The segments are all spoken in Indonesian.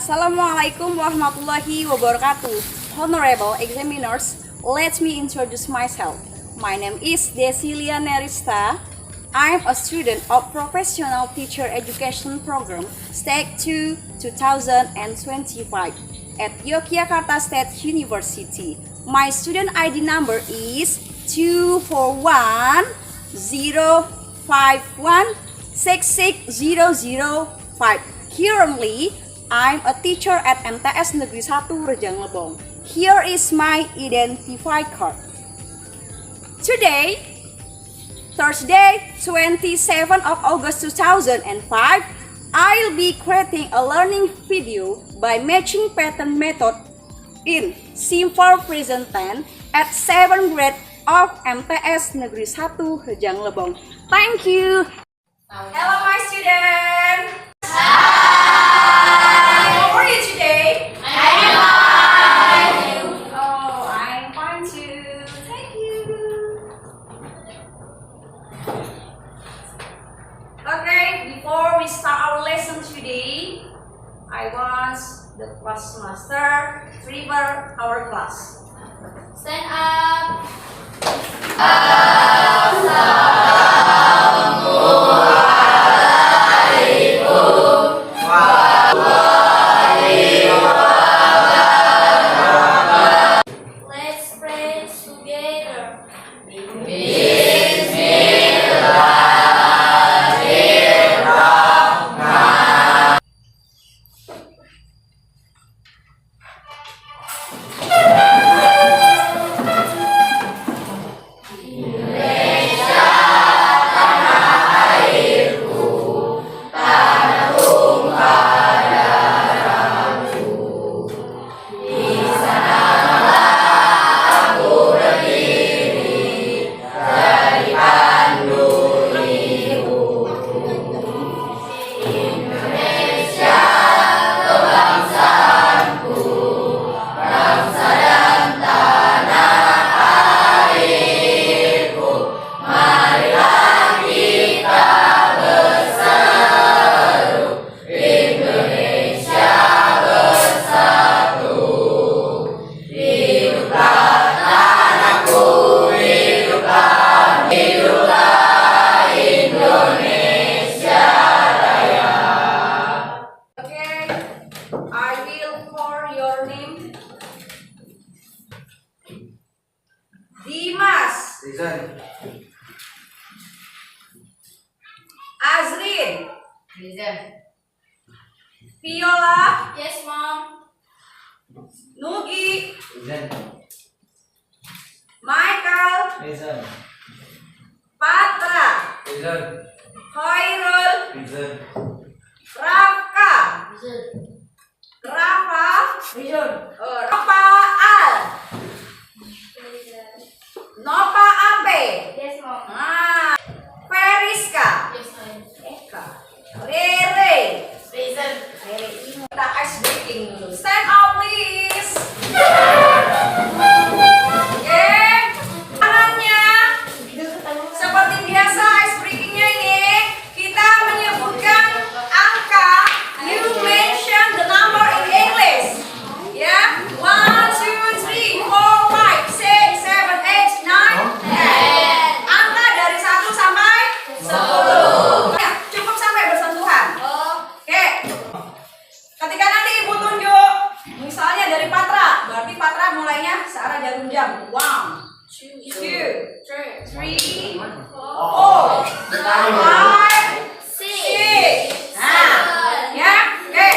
Assalamualaikum warahmatullahi wabarakatuh. Honorable examiners, let me introduce myself. My name is Desilia Nerista. I'm a student of Professional Teacher Education Program Stage 2 2025 at Yogyakarta State University. My student ID number is 24105166005. Currently, I'm a teacher at MTS Negeri 1 Rejang Lebong. Here is my identify card. Today, Thursday, 27 of August 2005, I'll be creating a learning video by matching pattern method in simple present tense at 7th grade of MTS Negeri 1 Rejang Lebong. Thank you. Hello my student. How are you today? I'm fine. Oh, I'm fine too. Thank you. Okay, before we start our lesson today, I want the class master prepare our class. Stand up. Let's pray together. Dimas, Present. Azrin, Present. Viola, Yes, Mom. Nugi, Present. Michael, Present. Patra, Present. Khairul, Present. Rafka, Present. Rafa, Present. Rafaal, Nova Ape, Yes, Mom. Feriska, Yes, Mom. Eka, Rere. Present. Kita ice breaking dulu. Stand up please. Oke, tangannya seperti biasa ice breakingnya ini kita menyebutkan angka. You mention the number in English. Ya, 1, 2, 3, 4, 5, 6, 7, 8, 9, 10. Angka dari 1 sampai 10. Ya, cukup sampai bersentuhan. Oke. Ketika nanti ibu tunjuk, misalnya dari Patra, berarti Patra mulainya searah jarum jam. 1, 2, 3, 4, 5, 6. Nah, ya, oke.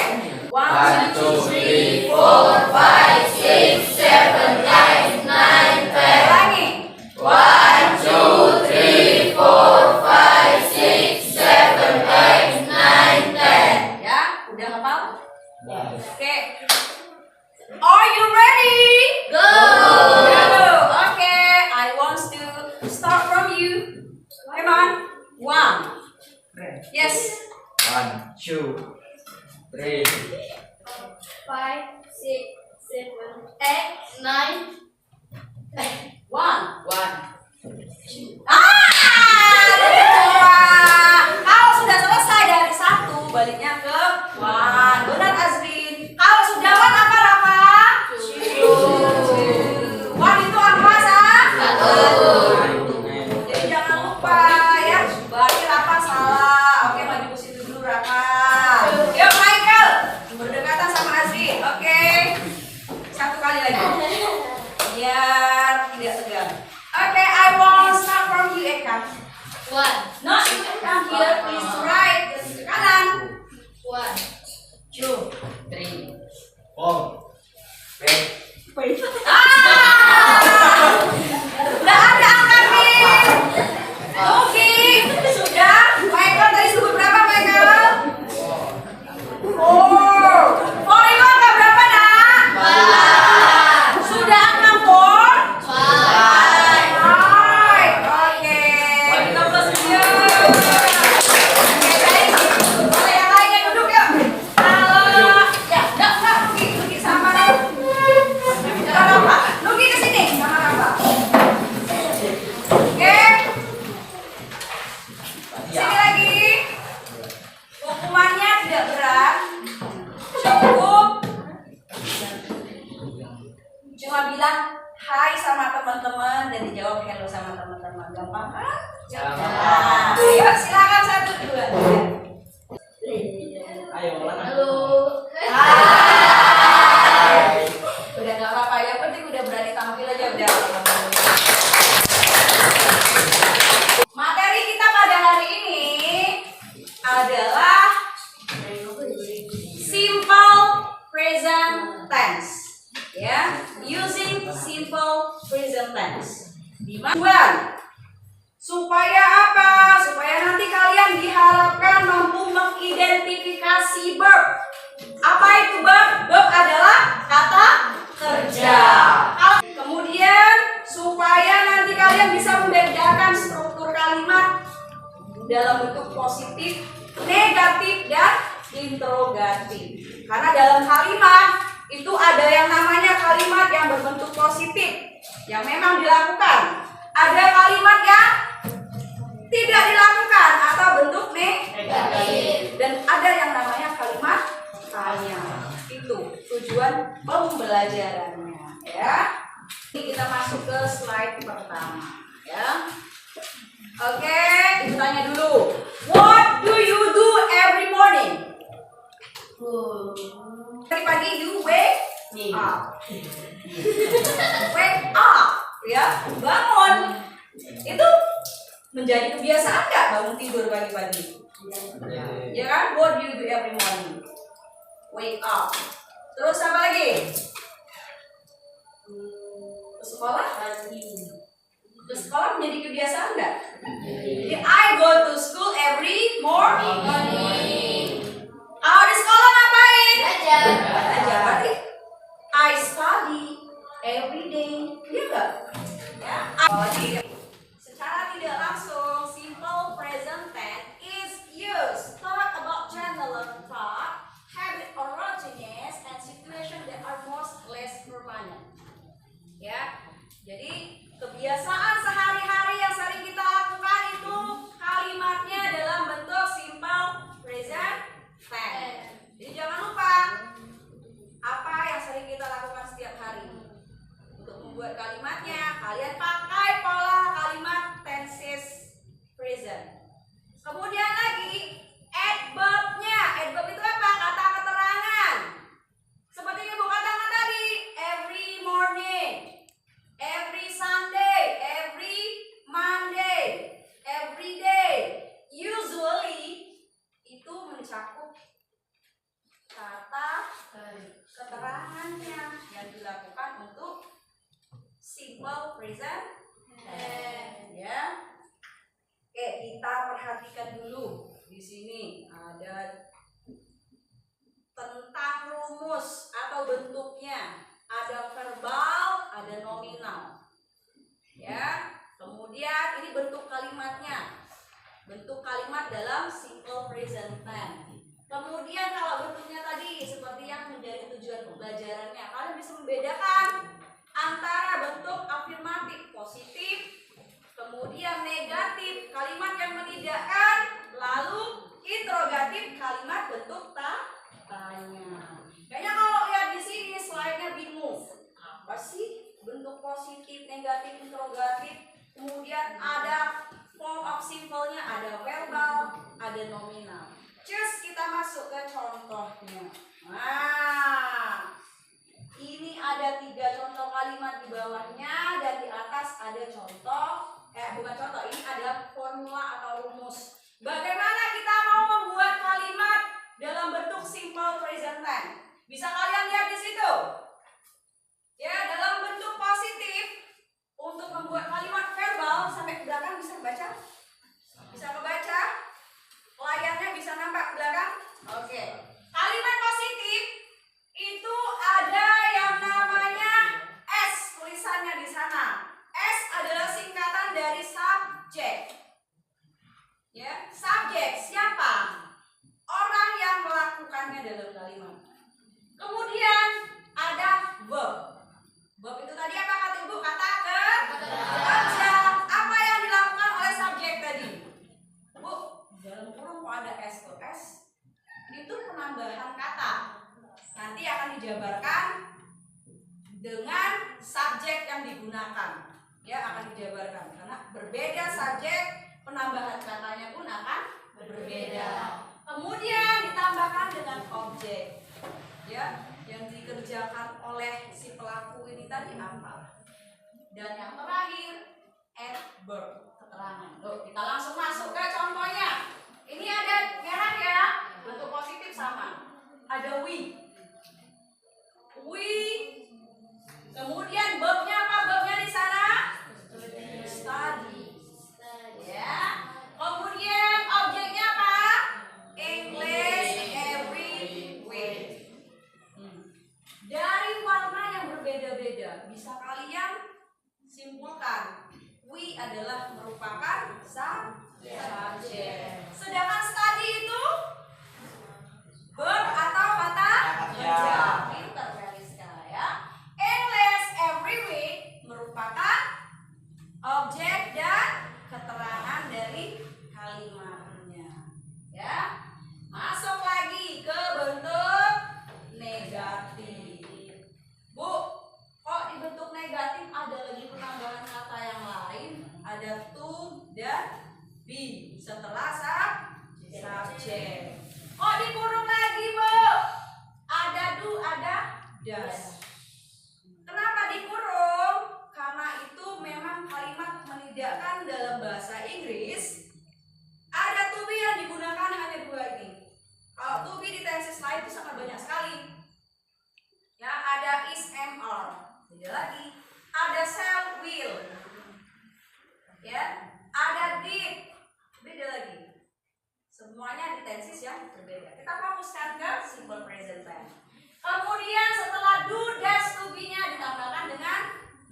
1, 2, 3, 4, 5, 6, 7, 8, 9, 10. Ulangi. 1, 2, 3, 4, 5, 6, 7, 8, 9, 10. Ya, udah hafal? Oke. Are you ready? Go. Okay, I want to start from you. Come on. 1. Yes. 1, 2, 3. 5, 6, 7, 8, 9. 1. 1. Kalau sudah selesai dari 1, baliknya ke 1. Benar Azrin. Not down here, please to right. Ke kanan. 1, 2, 3. 4. Udah ada angka nih. Oke, sudah. Michael tadi sebut berapa, Michael? 4. 4 itu angka berapa, nak? 1, Sudah angka 4? 5. Right. Oke, kita plus dia. Oke, baik. Boleh yang lainnya duduk yuk. Ya, enggak, Nugi sama Rafa. Nugi ke sini sama Rafa. Oke. Sini lagi. Hukumannya tidak berat. Cukup cuma bilang hai sama teman-teman dan dijawab hello sama teman-teman. Gampang kan? Nah, ayo silakan 1, 2, 3. Ayo, ulang. Halo. Udah gak apa-apa, yang penting udah berani tampil aja udah. Materi kita pada hari ini adalah simple present tense, ya, using simple present tense. Tujuan supaya apa? Supaya nanti kalian diharapkan mampu mengidentifikasi verb. Apa itu verb? Verb adalah kata kerja. Kemudian supaya nanti kalian bisa membedakan struktur kalimat dalam bentuk positif, negatif, dan interrogatif. Karena dalam kalimat itu ada yang namanya kalimat yang berbentuk positif yang memang dilakukan. Ada kalimat yang tidak dilakukan atau bentuk negatif. Dan ada yang namanya kalimat tanya. Itu tujuan pembelajarannya, ya. Ini kita masuk ke slide pertama, ya. Oke, kita tanya dulu. What do you do every morning? Tadi pagi you wake up. Wake up, ya, bangun. Itu menjadi kebiasaan nggak bangun tidur pagi-pagi? Ya kan? What do you do every morning? Wake up. Terus apa lagi? Ke sekolah? Ke sekolah menjadi kebiasaan nggak? Jadi I go to school every morning. Di sekolah ngapain? Belajar. Belajar. Berarti I study every day. Iya nggak? Ya. Lagi. Secara tidak langsung, simple present tense is used talk about general thought, habit or routines, and situation that are most less permanent. Ya, jadi kebiasaan sehari-hari yang sering kita lakukan itu kalimatnya dalam bentuk simple present tense. Jadi jangan lupa apa yang sering kita lakukan setiap hari. Untuk membuat kalimatnya, kalian pakai pola kalimat tenses present. Kemudian lagi adverb-nya. Adverb itu apa? Kata keterangan. Seperti ibu katakan tadi, every morning, every Sunday, every Monday, every day. Usually itu mencakup kata keterangannya yang dilakukan untuk simple present tense, ya. Oke, kita perhatikan dulu di sini ada tentang rumus atau bentuknya. Ada verbal, ada nominal. Ya. Kemudian ini bentuk kalimatnya. Bentuk kalimat dalam simple present tense. Kemudian kalau bentuknya tadi seperti yang menjadi tujuan pembelajarannya, kalian bisa membedakan antara bentuk afirmatif positif, kemudian negatif kalimat yang menidakkan, lalu interrogatif kalimat bentuk tanya. Kayaknya kalau lihat di sini slide-nya bingung. Apa sih bentuk positif, negatif, interrogatif? Kemudian ada form of simple-nya, ada verbal, ada nominal. Just kita masuk ke contohnya. Nah, ini ada 3 contoh kalimat di bawahnya dan di atas ada contoh bukan contoh, ini ada formula atau rumus. Bagaimana kita mau membuat kalimat dalam bentuk simple present tense? Bisa kalian lihat di situ. Ya, dalam bentuk positif untuk membuat kalimat verbal sampai ke belakang bisa baca? Bisa membaca? Layarnya bisa nampak ke belakang? Oke. Kalimat positif itu ada yang namanya S, tulisannya di sana. S adalah singkatan dari subject. Ya, subjek siapa? Orang yang melakukannya dalam kalimat. Kemudian ada verb. Verb itu tadi apa kata Ibu? Kata kerja. Apa yang dilakukan oleh subjek tadi? Bu, dalam kurung kok ada S ke S? Itu penambahan kata. Nanti akan dijabarkan dengan subjek yang digunakan. Ya, akan dijabarkan karena berbeda subjek, penambahan katanya pun akan berbeda. Kemudian ditambahkan dengan objek, ya, yang dikerjakan oleh si pelaku ini tadi apa? Dan yang terakhir adverb, keterangan. Loh, kita langsung masuk ke contohnya. Ini ada merah ya, bentuk positif sama. Ada we. Kemudian verbnya apa? Verbnya di sana study. Ya. Kemudian objeknya apa? English every week. Dari warna yang berbeda-beda bisa kalian simpulkan we adalah merupakan subjek. Sedangkan study itu verb atau kata kerja. Pinter Feliska ya. English every week merupakan objek dan keterangan dari kalimatnya. Ya. Masuk lagi ke bentuk negatif. Bu, kok di bentuk negatif ada lagi penambahan kata yang lain? Ada to dan be setelah subjek. Kok dikurung lagi, Bu? Ada do, ada does. Kenapa dikurung? Karena itu memang kalimat menidakkan dalam bahasa Inggris. Ada to be yang digunakan hanya dua ini. Kalau to be di tenses lain itu sangat banyak sekali. Ya, ada is, am, are. Beda lagi. Ada shall, will. Ya, ada did. Beda lagi. Semuanya di tenses yang berbeda. Kita fokuskan ke simple present tense. Kemudian setelah do, does, to be-nya ditambahkan dengan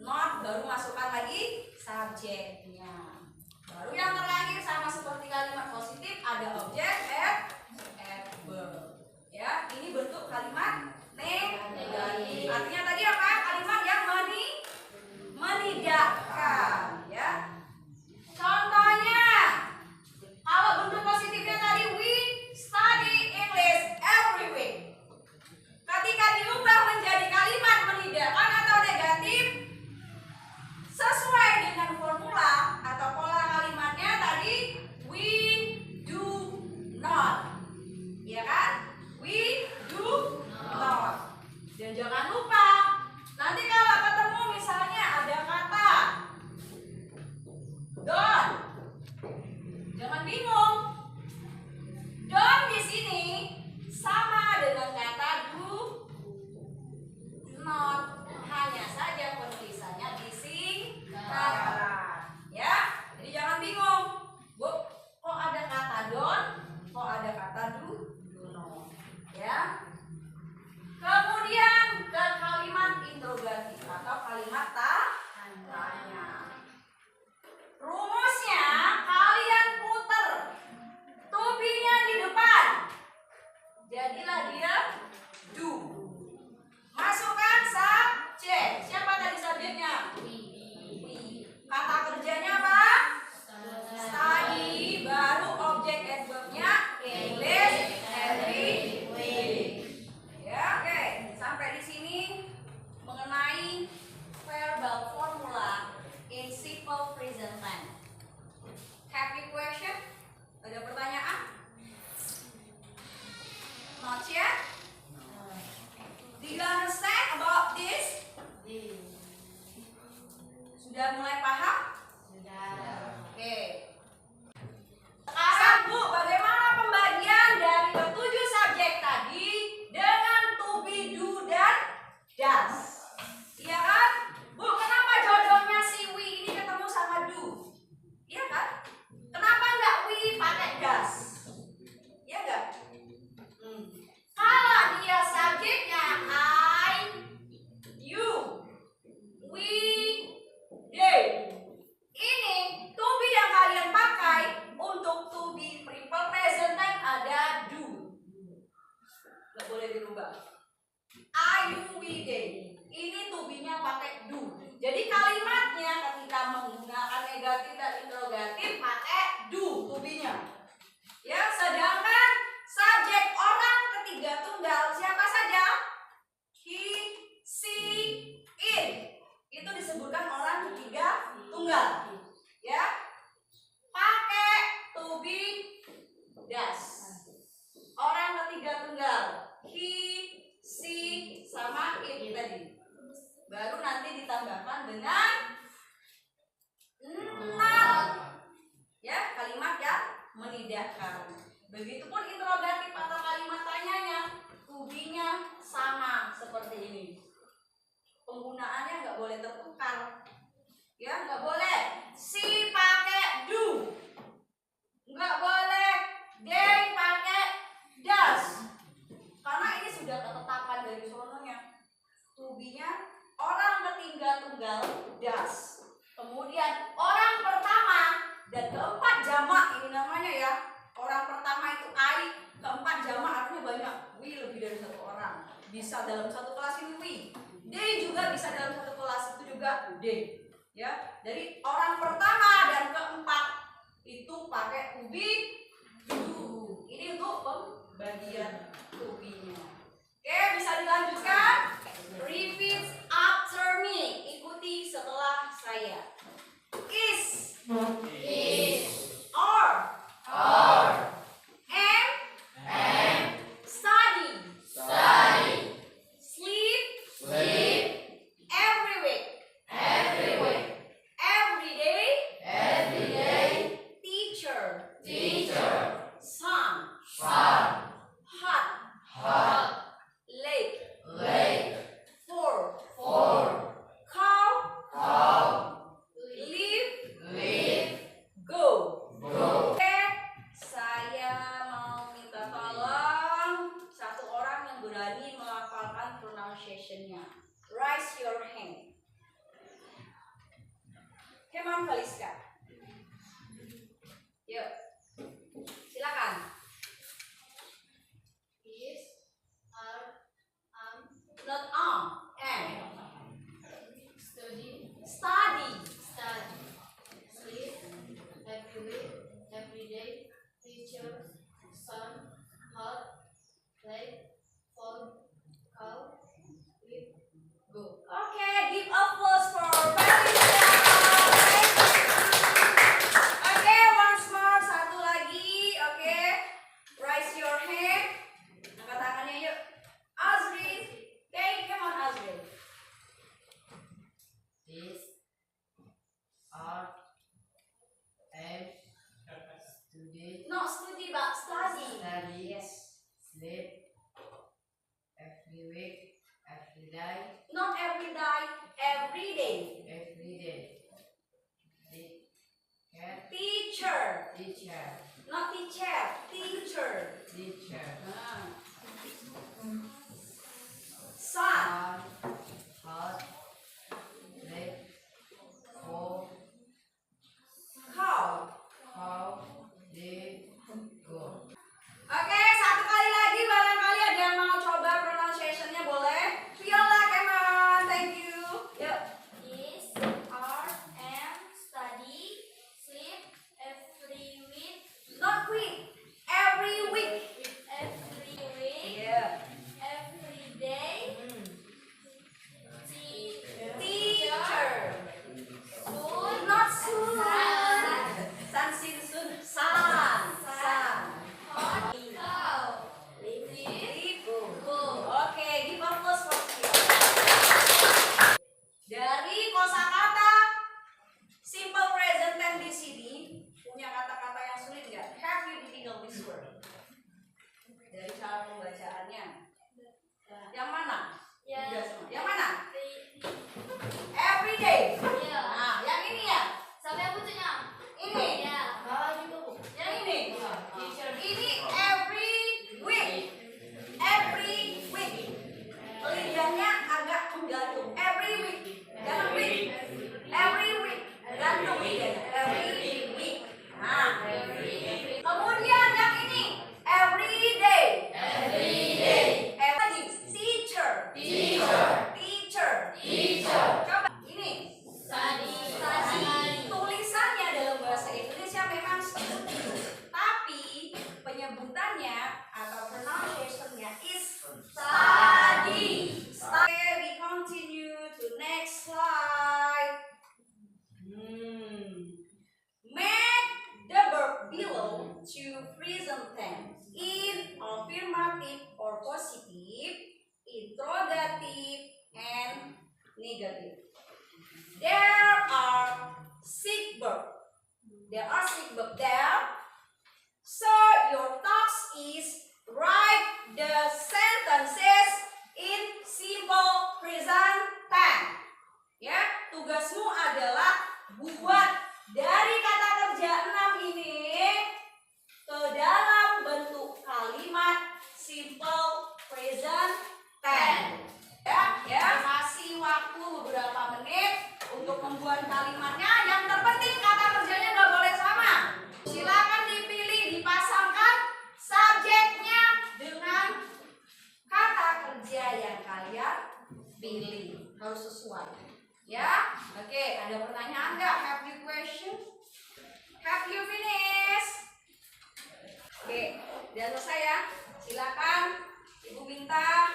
not, baru masukkan lagi subjeknya. Baru yang terakhir sama seperti kalimat positif ada objek, adverb. Ya, ini bentuk kalimat negatif. Artinya tadi apa? Kalimat yang menidakkan. Ya. Contohnya, kalau bentuk positifnya tadi we study English every week. Ketika diubah menjadi kalimat menidakkan atau negatif, sesuai dengan formula atau pola kalimatnya tadi we boleh dirubah. I, you, we, they. Ini to be-nya pakai do. Jadi kalimatnya ketika menggunakan negatif dan interrogatif pakai do to be-nya. Ya, sedangkan subjek orang ketiga tunggal siapa saja? He, she, it. Itu disebutkan orang ketiga tunggal. Ya. Pakai to be das. Orang ketiga tunggal. He, she, sama it tadi. Baru nanti ditambahkan dengan not. Ya, kalimat yang menidakkan. Begitupun interrogatif atau kalimat tanyanya, to be-nya sama seperti ini. Penggunaannya nggak boleh tertukar. Ya, nggak boleh. Si pakai do. Nggak boleh they pakai does. Karena ini sudah ketetapan dari sononya. To be-nya orang ketiga tunggal does. Kemudian orang pertama dan keempat jamak ini namanya ya. Orang pertama itu I, keempat jamak artinya banyak. We lebih dari satu orang. Bisa dalam satu kelas ini we. They juga bisa dalam satu kelas itu juga they. Ya, jadi orang pertama dan keempat itu pakai to be do. Ini untuk pembagian to be-nya. Oke, bisa dilanjutkan? Repeat after me. Ikuti setelah saya. Is, or, and, study, sleep, every week, every day, teacher, sun, hot, lake, for, cow, live, go. Oke, saya mau minta tolong satu orang yang berani melafalkan pronunciation-nya. Raise your hand. Heman Kaliska. Yuk, silakan. Not and. Study. Sleep, every week, every day, teacher, sun, hot, lake, for, cow, live, go. Oke, give applause for Kaliska. Thank you. present tense. In affirmative or positive, interrogative, and negative. There are six verbs. There. So your task is write the sentences in simple present tense. Ya, tugasmu adalah buat dari kata kerja 6 ini ke dalam bentuk kalimat simple present tense. Ya, masih waktu beberapa menit untuk membuat kalimatnya. Yang terpenting kata kerjanya nggak boleh sama. Silakan dipilih, dipasangkan subjeknya dengan kata kerja yang kalian pilih. Harus sesuai. Ya, oke. Ada pertanyaan nggak? Have you question? Have you finished? Oke, udah selesai ya. Silakan Ibu minta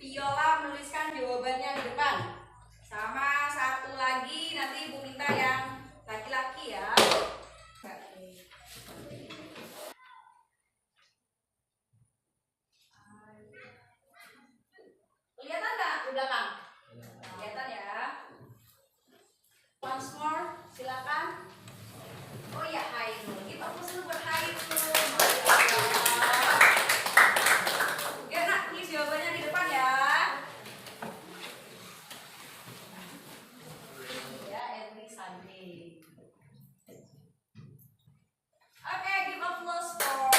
Viola menuliskan jawabannya di depan. Sama satu lagi nanti Ibu minta yang laki-laki ya. Kelihatan nggak di belakang? Kelihatan ya. Once more, silakan. Oh ya, Hairul. Kita pesen buat Hairul. Ya nak, tulis jawabannya di depan ya. Ya, every Sunday. Oke, give applause for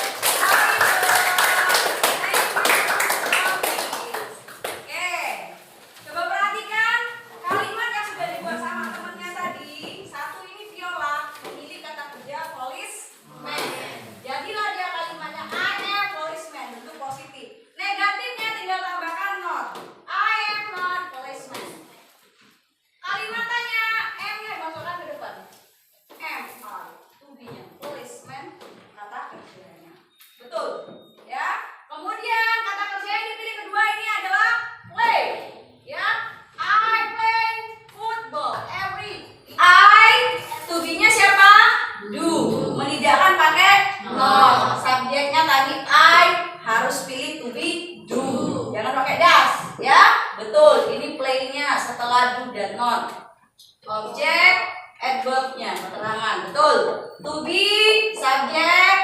objek, adverbnya, keterangan, betul. To be, subjek,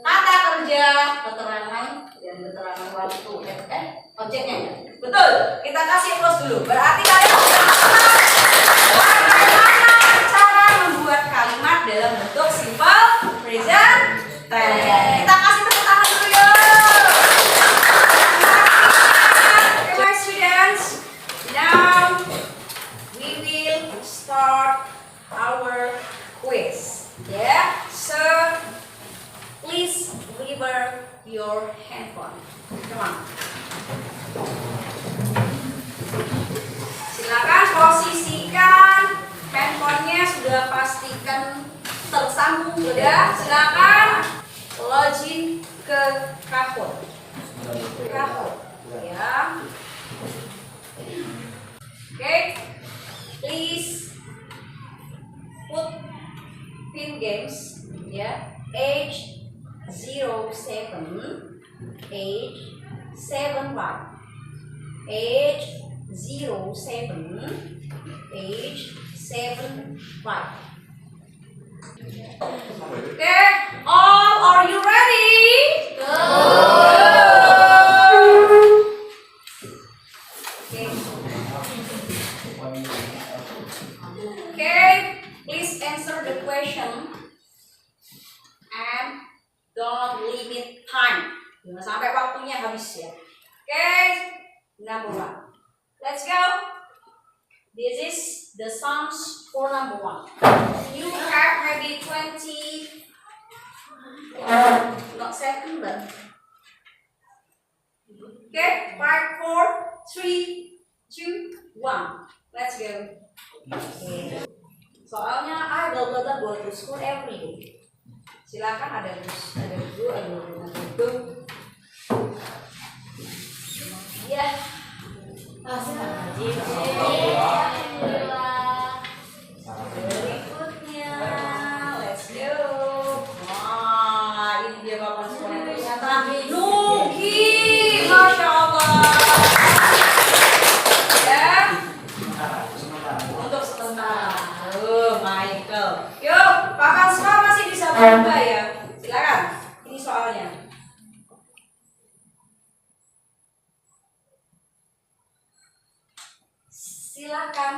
kata kerja, keterangan, dan keterangan waktu, objeknya, betul. Kita kasih plus dulu. Berarti kalian sudah paham bagaimana cara membuat kalimat dalam bentuk simple present tense. Kita kasih tepuk tangan dulu yuk. Okay, my students, now we will start our quiz. Yeah, so please deliver your handphone. Come on. Silakan posisikan handphonenya, sudah pastikan tersambung sudah. Silakan login ke Kahoot. Ya. Okay. Please put pin games, ya, age 07, age 75, age 07, age 75. Okay, all, are you ready? Go. Okay, please answer the question and don't limit time. Jangan sampai waktunya habis ya. Okay, number 1. Let's go. This is the songs for number 1. You have maybe 20, not second, but okay. 5, 4, 3, 2, 1. Let's go. Okay. Soalnya I blah blah blah go to school every day. Silakan ada bus, ada guru, ada guru. Ya. Berikutnya, let's go. Wah, dia papan sekolah ternyata Nugi, masya Allah. Ya, untuk sementara. Michael. Yuk, papan sekolah masih bisa berubah ya. Silakan. Ini soalnya. Silakan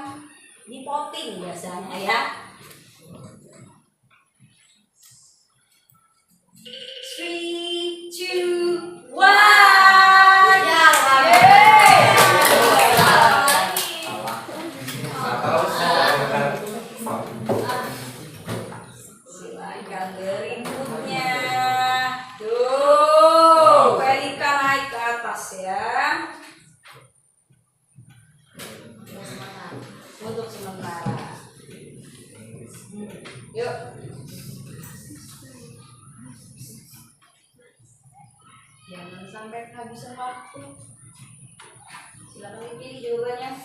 di voting biasanya ya. 3, 2, 1. Silakan berikutnya. Tuh, Pelika naik ke atas ya. Untuk sementara. Yuk. Jangan sampai kehabisan waktu. Silakan dipilih jawabannya.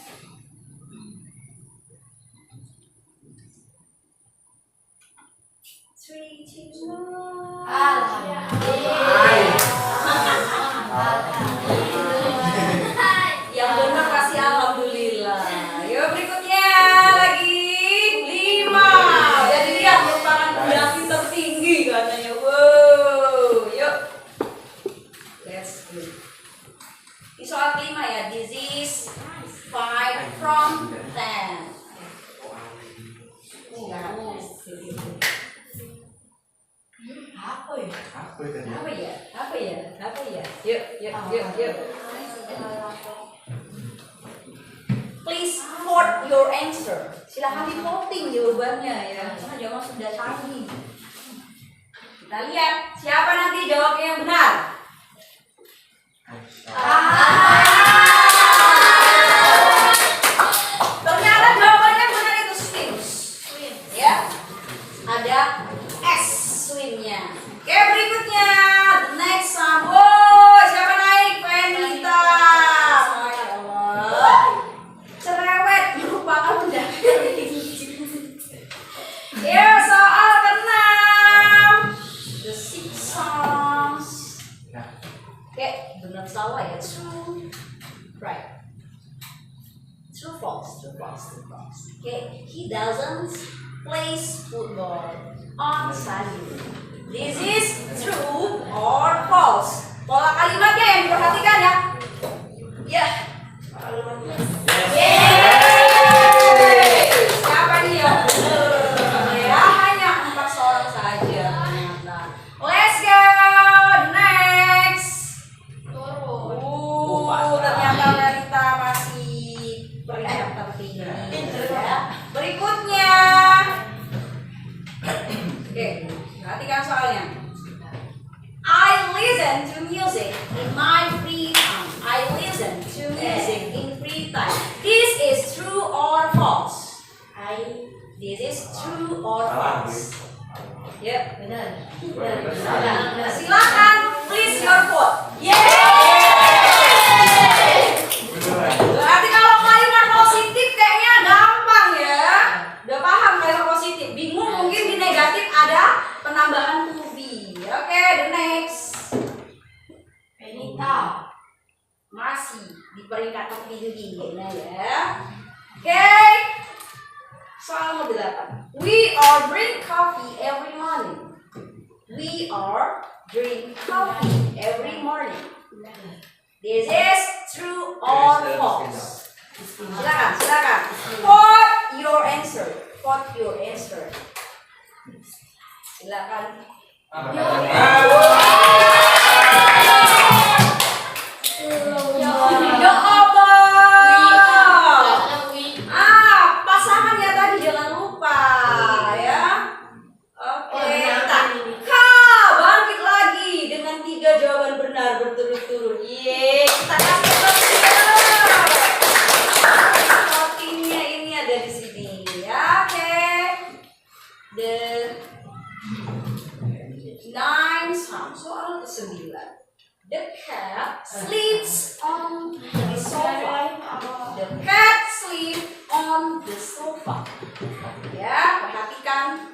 Three, two, yang benar kasih alhamdulillah. Yuk berikutnya lagi 5. Jadi dia merupakan pendaki tertinggi katanya. Wow, yuk. Let's go. Ini soal kelima ya. This is 5 from 10. Enggak. Apa ya? Yuk. Please vote your answer. Silahkan di voting jawabannya ya. Karena jawaban sudah canggih. Kita lihat siapa nanti jawabnya yang benar. Ternyata jawabannya benar itu swim. Ya. Ada S swimnya. Oke, berikutnya the next one. Oh, siapa naik? Venita. Masya Allah. Cerewet merupakan pendaki tertinggi. Ya, soal ke-6. The Six Songs. Oke, benar salah ya. True, right. True, false. Okay, he doesn't plays football on Sunday. This is true or false. Pola kalimatnya yang diperhatikan ya. Ya. Yeay. Siapa dia? Ya, hanya 4 orang saja ternyata. Let's go next. Ternyata Melita masih peringkat tertinggi. Ya. Berikutnya. Oke, perhatikan soalnya. I listen to music in my free time. This is true or false? This is true or false? Yep, benar. Silakan, please your vote. Berarti kalau kalimat positif kayaknya gampang ya. Udah paham kalimat positif. Bingung mungkin di negatif ada penambahan to be. Oke, the next. Venita masih di peringkat tertinggi ya. Oke. Soal nomor 8. We all drink coffee every morning. This is true or false? Silakan. Vote your answer. Silakan. Ya Allah. Pasangannya tadi jangan lupa ya. Oke. Bangkit lagi dengan 3 jawaban benar berturut-turut. Kita kasih votingnya ini ada di sini. Ya, oke. The 9 soal ke-9. The cat sleeps on the sofa. Ya, perhatikan.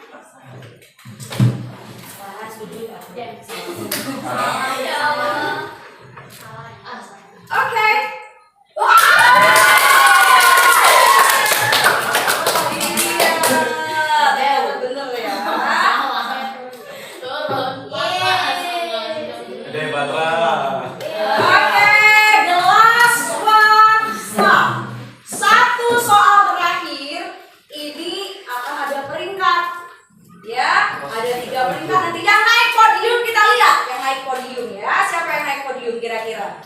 Oke. Iya, bener ya. Gede Batra. Oke, the last one, stop. Satu soal terakhir, ini akan ada peringkat. Ya, ada 3 peringkat. Nanti yang naik podium kita lihat, yang naik podium ya. Siapa yang naik podium kira-kira?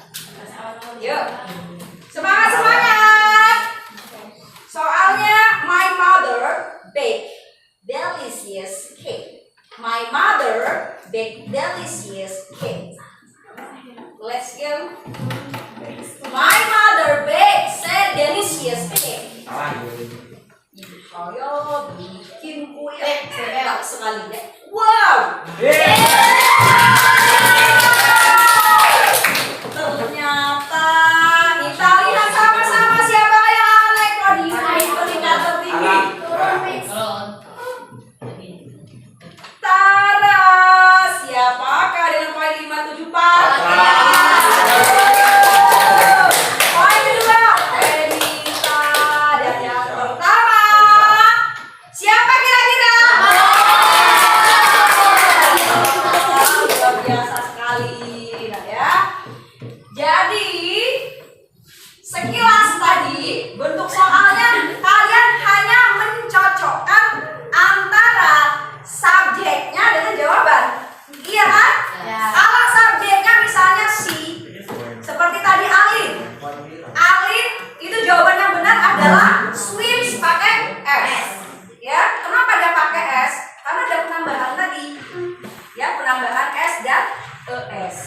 Yuk, semangat semangat. Soalnya, my mother baked delicious cake. My mother baked delicious cake. Let's go. My mother bakes a delicious cake. Salah. Saya bikin kue enak sekali ya. Wow. Ternyata kita lihat sama-sama siapa yang akan naik podium peringkat tertinggi. Tara, siapakah dengan poin 574? Poin kedua, Renita. Dan yang pertama, siapa kira-kira? Luar biasa sekali, nah ya. Jadi, sekilas tadi bentuk soalnya kalian hanya mencocokkan antara subjeknya dengan jawaban. Iya kan? Ya. Kalau subjeknya misalnya si, seperti tadi Alin. Alin itu jawaban yang benar adalah swims pakai S. Ya, kenapa dia pakai S? Karena ada penambahan tadi. Ya, penambahan S dan ES.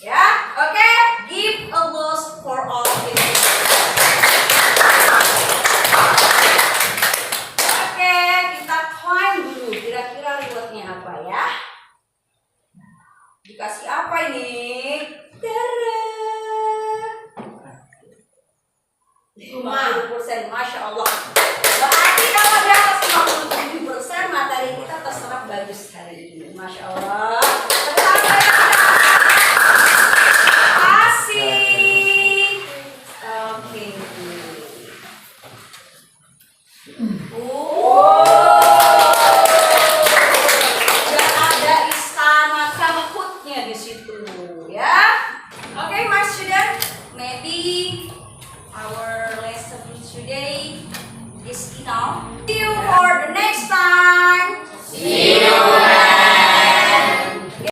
Ya, oke. Give applause for all of you. Oke, kita climb dulu. Kira-kira rewardnya apa ya? Dikasih apa ini?